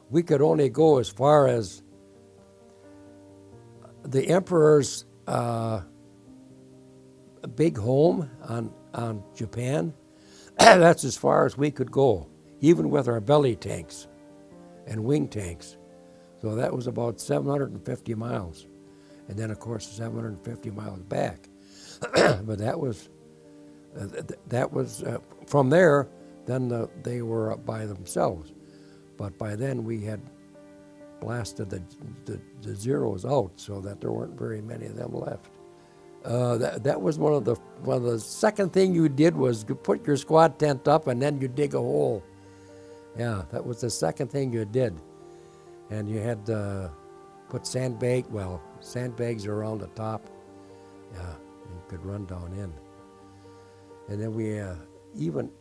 we could only go as far as the Emperor's big home on Japan. That's as far as we could go, even with our belly tanks and wing tanks. So that was about 750 miles. And then, of course, 750 miles back. But that was from there, then they were up by themselves. But by then we had blasted the Zeros out so that there weren't very many of them left. That was one of the second thing you did was to put your squad tent up and then you dig a hole. Yeah, that was the second thing you did. And you had to put sandbags around the top. Yeah, you could run down in. And then we, even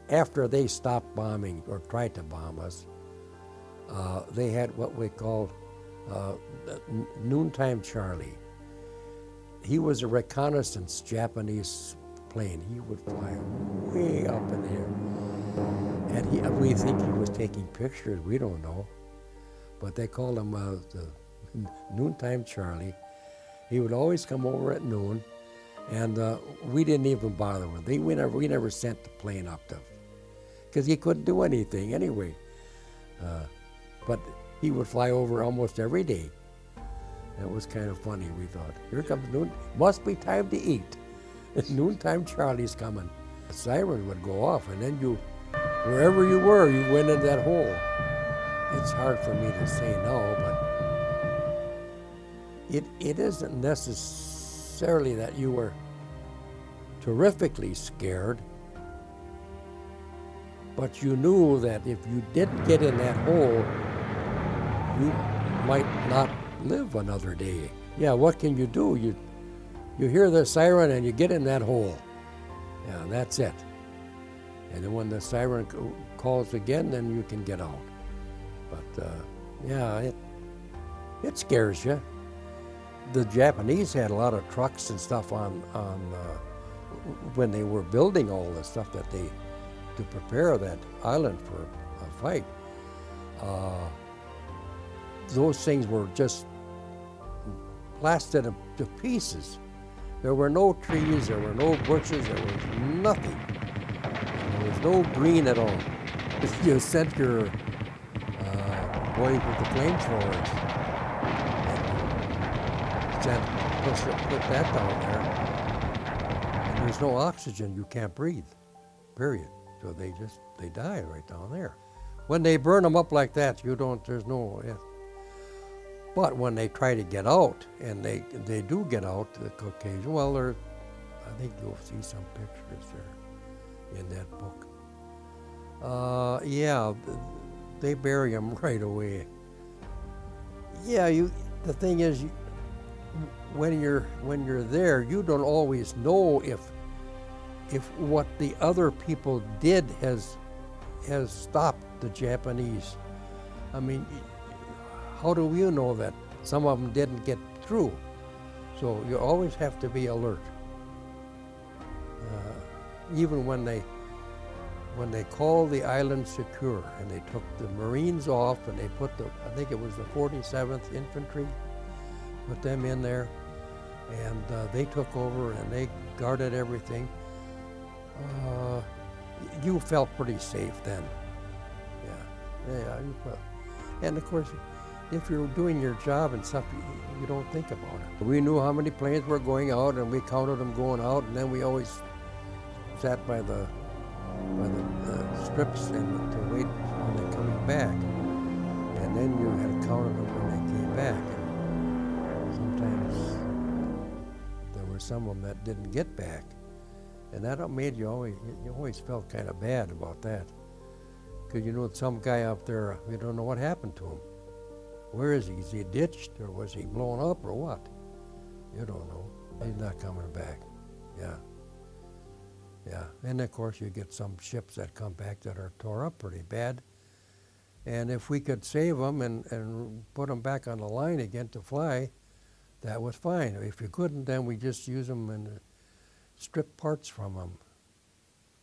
after they stopped bombing or tried to bomb us, they had what we called Noontime Charlie. He was a reconnaissance Japanese plane. He would fly way up in the air. And we think he was taking pictures, we don't know. But they called him the Noontime Charlie. He would always come over at noon, and we didn't even bother with him. We never sent the plane up to him, because he couldn't do anything anyway. But he would fly over almost every day. That was kind of funny, we thought. Here comes noon, must be time to eat. Noontime Charlie's coming. The siren would go off, and then wherever you were, you went in that hole. It's hard for me to say no, but it isn't necessarily that you were terrifically scared, but you knew that if you didn't get in that hole, you might not live another day. Yeah, what can you do? You hear the siren and you get in that hole. Yeah, that's it. And then when the siren calls again, then you can get out. But yeah, it scares you. The Japanese had a lot of trucks and stuff on when they were building all the stuff to prepare that island for a fight. Those things were just blasted to pieces. There were no trees, there were no bushes, there was nothing. There was no green at all. You sent your boys with the flamethrowers and put that down there. And there's no oxygen, you can't breathe, period. So they die right down there. When they burn them up like that, there's no. But when they try to get out, and they do get out, the Caucasian, I think you'll see some pictures there in that book. Yeah, they bury them right away. Yeah, the thing is, when you're there, you don't always know if what the other people did has stopped the Japanese. I mean, how do you know that some of them didn't get through? So you always have to be alert. Even when they called the island secure and they took the Marines off and they put I think it was the 47th Infantry, put them in there, and they took over and they guarded everything. You felt pretty safe then. Yeah, you felt. And of course, if you're doing your job and stuff, you don't think about it. We knew how many planes were going out, and we counted them going out, and then we always sat by the strips and to wait when they're coming back. And then you had counted them when they came back. And sometimes there were some of them that didn't get back. And that made you always felt kind of bad about that. Because some guy up there, you don't know what happened to him. Where is he? Is he ditched, or was he blown up, or what? You don't know. He's not coming back. Yeah. And of course you get some ships that come back that are tore up pretty bad. And if we could save them and put them back on the line again to fly, that was fine. If you couldn't, then we just use them and strip parts from them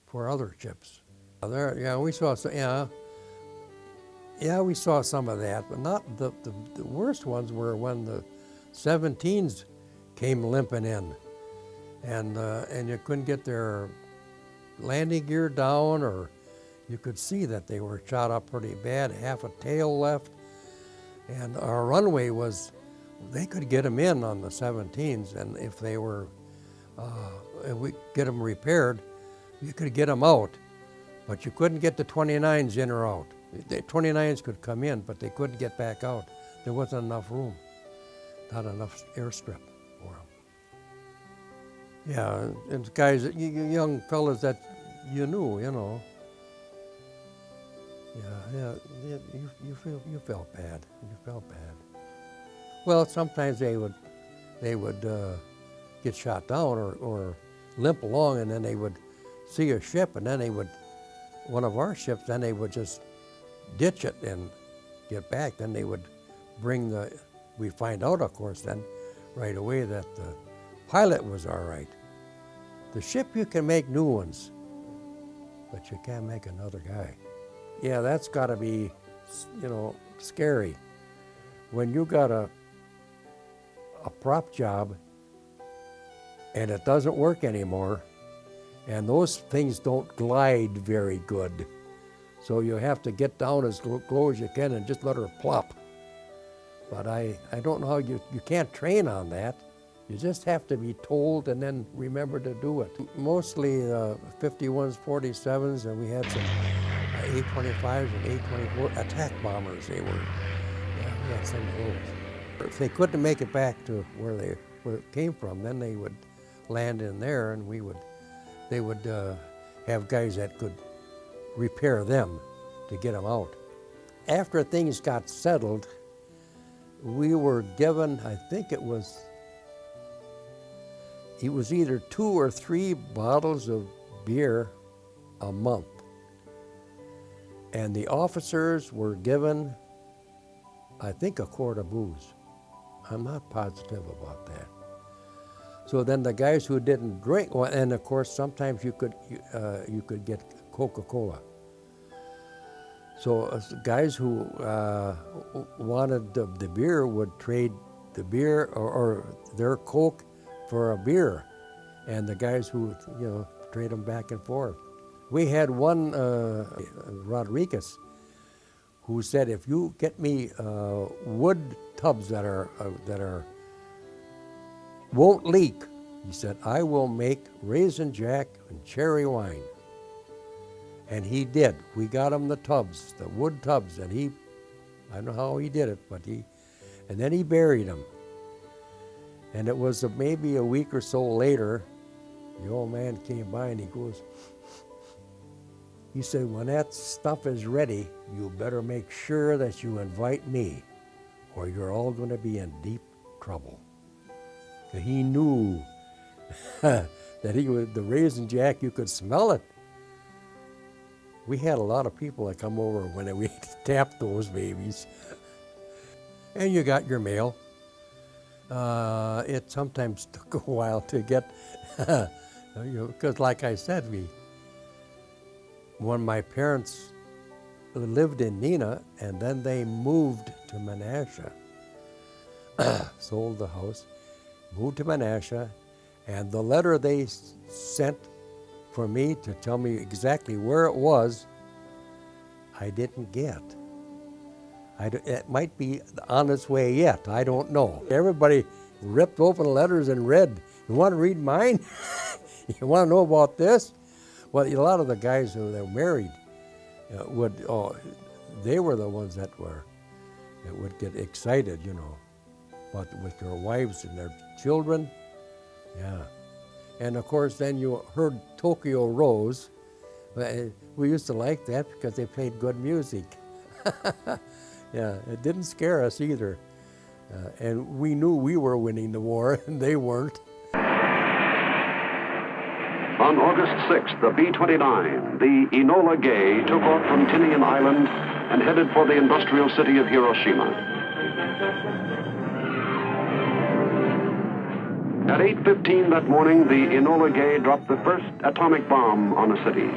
for other ships. We saw, Yeah, we saw some of that, but not the worst ones were when the 17s came limping in, and you couldn't get their landing gear down, or you could see that they were shot up pretty bad, half a tail left, and our runway was, they could get them in on the 17s, and if they were, if we get them repaired, you could get them out, but you couldn't get the 29s in or out. The 29s could come in, but they couldn't get back out. There wasn't enough room, not enough airstrip for them. Yeah, and guys, young fellas that you knew, you know. Yeah, you felt bad. You felt bad. Well, sometimes they would get shot down or limp along, and then they would see a ship, and then they would, one of our ships, then they would just ditch it and get back. Then they would bring we find out, of course, then right away that the pilot was all right. The ship, you can make new ones, but you can't make another guy. Yeah, that's got to be, you know, scary. When you got a prop job and it doesn't work anymore, and those things don't glide very good. So you have to get down as low as you can and just let her plop. But I don't know how you can't train on that. You just have to be told and then remember to do it. Mostly 51s, 47s, and we had some A-25s and A-24 attack bombers they were. Yeah, we had some of those. If they couldn't make it back to where it came from, then they would land in there, and they would have guys that could repair them to get them out. After things got settled, we were given, I think it was either 2 or 3 bottles of beer a month. And the officers were given, I think, a quart of booze. I'm not positive about that. So then the guys who didn't drink, well, and of course sometimes you could get Coca-Cola. So guys who wanted the beer would trade the beer or their Coke for a beer, and the guys who trade them back and forth. We had one Rodriguez who said, if you get me wood tubs that won't leak, he said, I will make Raisin Jack and cherry wine. And he did. We got him the tubs, the wood tubs, and I don't know how he did it, but and then he buried them. And it was maybe a week or so later, the old man came by and he said, when that stuff is ready, you better make sure that you invite me, or you're all going to be in deep trouble. So he knew that the Raisin Jack, you could smell it. We had a lot of people that come over when we tapped those babies. And you got your mail. It sometimes took a while to get, because like I said, when my parents lived in Neenah, and then they moved to Menasha, sold the house, moved to Menasha, and the letter they sent for me to tell me exactly where it was, I didn't get. It might be on its way yet, I don't know. Everybody ripped open letters and read. You want to read mine? You want to know about this? Well, a lot of the guys who were married they were the ones that would get excited, but with their wives and their children, yeah. And of course, then you heard Tokyo Rose. We used to like that because they played good music. Yeah, it didn't scare us either. And we knew we were winning the war, and they weren't. On August 6th, the B-29, the Enola Gay, took off from Tinian Island and headed for the industrial city of Hiroshima. At 8:15 that morning, the Enola Gay dropped the first atomic bomb on a city.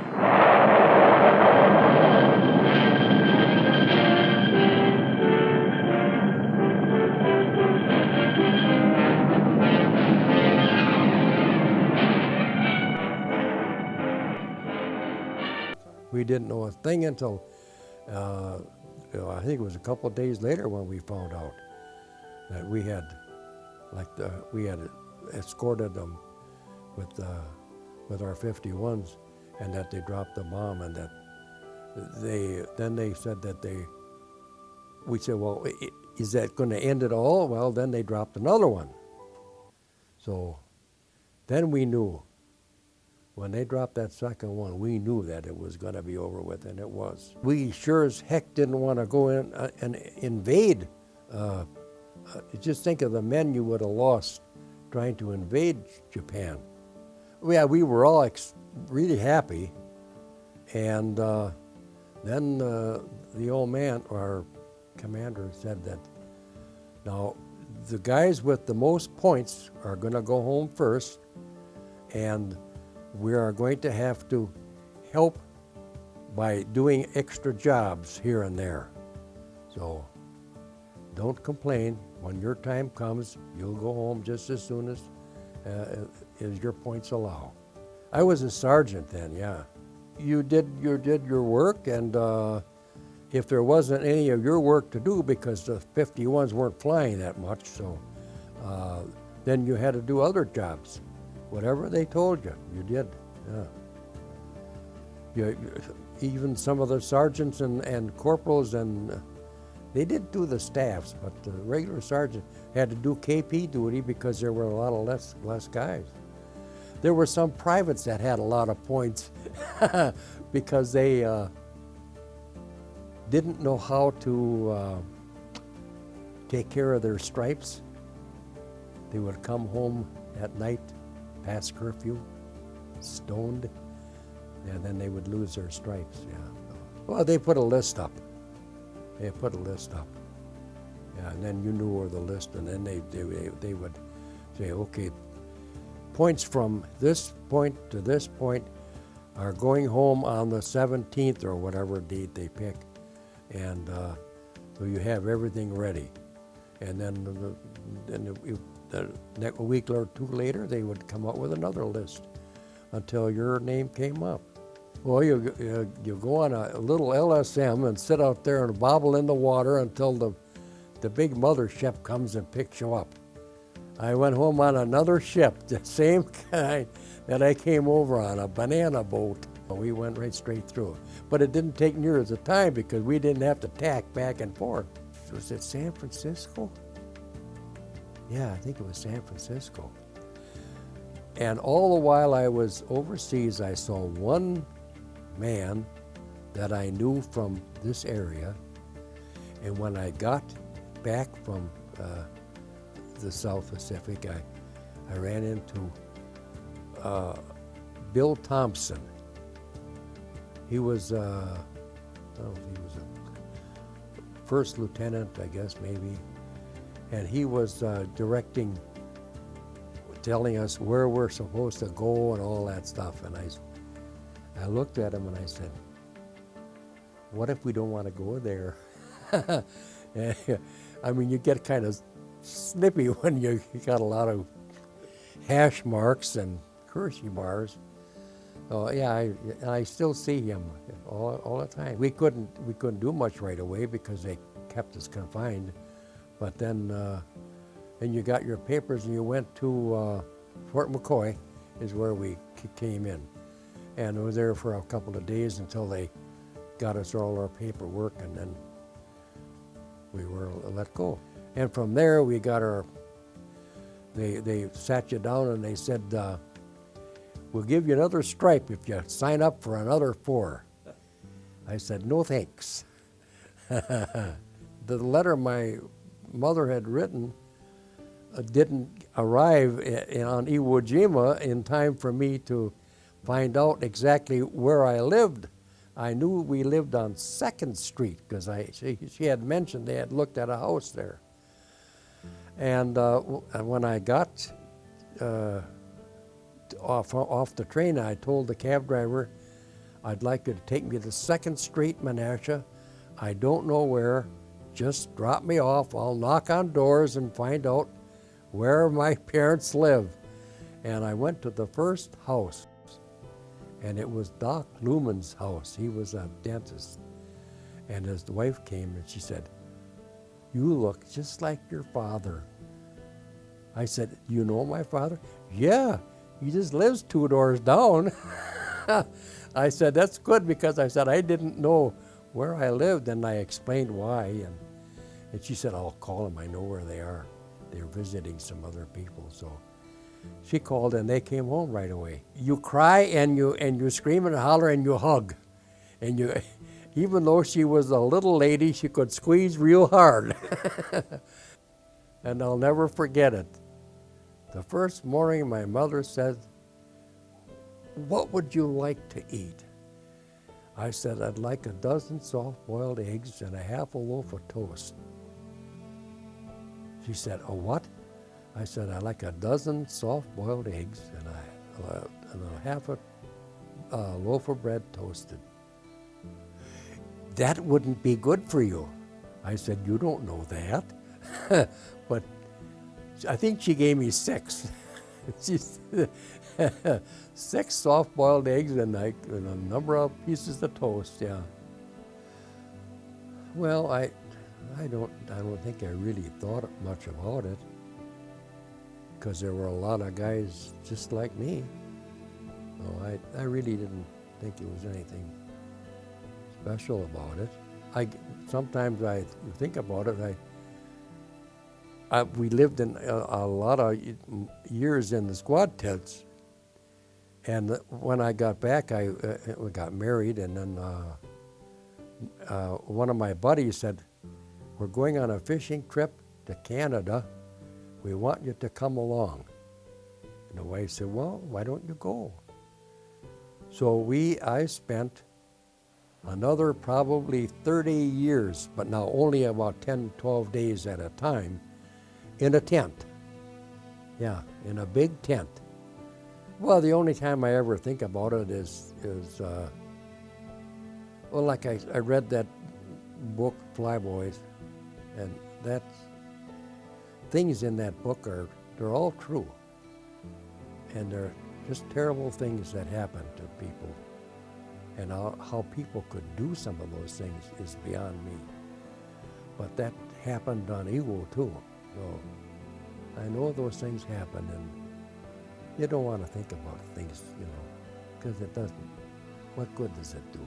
we didn't know a thing until, I think it was a couple of days later when we found out that we had, we had escorted them with our 51s, and that they dropped the bomb, and that then they said that we said, well, is that going to end it all? Well, then they dropped another one. So then we knew. When they dropped that second one, we knew that it was going to be over with, and it was. We sure as heck didn't want to go in and invade. Just think of the men you would have lost trying to invade Japan. Yeah, we were all really happy, and then the old man, our commander, said that now the guys with the most points are going to go home first, and we are going to have to help by doing extra jobs here and there. So don't complain. When your time comes, you'll go home just as soon as your points allow. I was a sergeant then, yeah. You did your work, and if there wasn't any of your work to do, because the 51s weren't flying that much, so then you had to do other jobs. Whatever they told you, you did, yeah. Even some of the sergeants and corporals, and they did do the staffs, but the regular sergeant had to do KP duty because there were a lot of less guys. There were some privates that had a lot of points because they didn't know how to take care of their stripes. They would come home at night, past curfew, stoned, and then they would lose their stripes, yeah. Well, they put a list up. Yeah, and then you knew where the list, and then they would say, okay, points from this point to this point are going home on the 17th or whatever date they pick, and so you have everything ready. And then a week or two later, they would come up with another list until your name came up. Well, you go on a little LSM and sit out there and bobble in the water until the big mothership comes and picks you up. I went home on another ship, the same kind that I came over on, a banana boat. We went right straight through. But it didn't take near as a time because we didn't have to tack back and forth. Was it San Francisco? Yeah, I think it was San Francisco. And all the while I was overseas, I saw one man that I knew from this area. And when I got back from the South Pacific, I ran into Bill Thompson. He was a first lieutenant, I guess, maybe. And he was directing, telling us where we're supposed to go and all that stuff. And I looked at him and I said, what if we don't want to go there? I mean, you get kind of snippy when you got a lot of hash marks and Hershey bars. So yeah, I still see him all the time. We couldn't do much right away because they kept us confined. But then you got your papers and you went to Fort McCoy, is where we came in, and I was there for a couple of days until they got us all our paperwork, and then we were let go. And from there we got our. They sat you down and they said, we'll give you another stripe if you sign up for another 4. I said, no thanks. The letter my mother had written didn't arrive on Iwo Jima in time for me to find out exactly where I lived. I knew we lived on 2nd Street because she had mentioned they had looked at a house there. And when I got off the train, I told the cab driver, I'd like you to take me to 2nd Street, Menasha. I don't know where. Just drop me off. I'll knock on doors and find out where my parents live. And I went to the first house. And it was Doc Lumen's house. He was a dentist. And his wife came and she said, "You look just like your father." I said, "You know my father?" "Yeah, he just lives 2 doors down." I said, "That's good," because I said I didn't know where I lived, and I explained why. And she said, "I'll call them. I know where they are. They're visiting some other people." So she called, and they came home right away. You cry and you scream and holler and you hug, and you, even though she was a little lady, she could squeeze real hard. And I'll never forget it. The first morning, my mother said, "What would you like to eat?" I said, "I'd like a dozen soft-boiled eggs and a half a loaf of toast." She said, "A what?" I said, "I'd like a dozen soft-boiled eggs and a half a loaf of bread toasted." "That wouldn't be good for you." I said, "You don't know that." But I think she gave me 6. She said, 6 soft-boiled eggs and a number of pieces of toast. Yeah. Well, I don't think I really thought much about it, because there were a lot of guys just like me. So I really didn't think it was anything special about it. Sometimes I think about it. We lived in a lot of years in the squad tents, and when I got back, we got married, and then one of my buddies said, "We're going on a fishing trip to Canada. We want you to come along." And the wife said, "Well, why don't you go?" So I spent another probably 30 years, but now only about 10, 12 days at a time, in a tent. Yeah, in a big tent. Well, the only time I ever think about it is well, like I read that book, Flyboys, and things in that book they're all true. And they're just terrible things that happen to people. And how people could do some of those things is beyond me. But that happened on Eagle too. So I know those things happen, and you don't want to think about things, because it doesn't. What good does it do?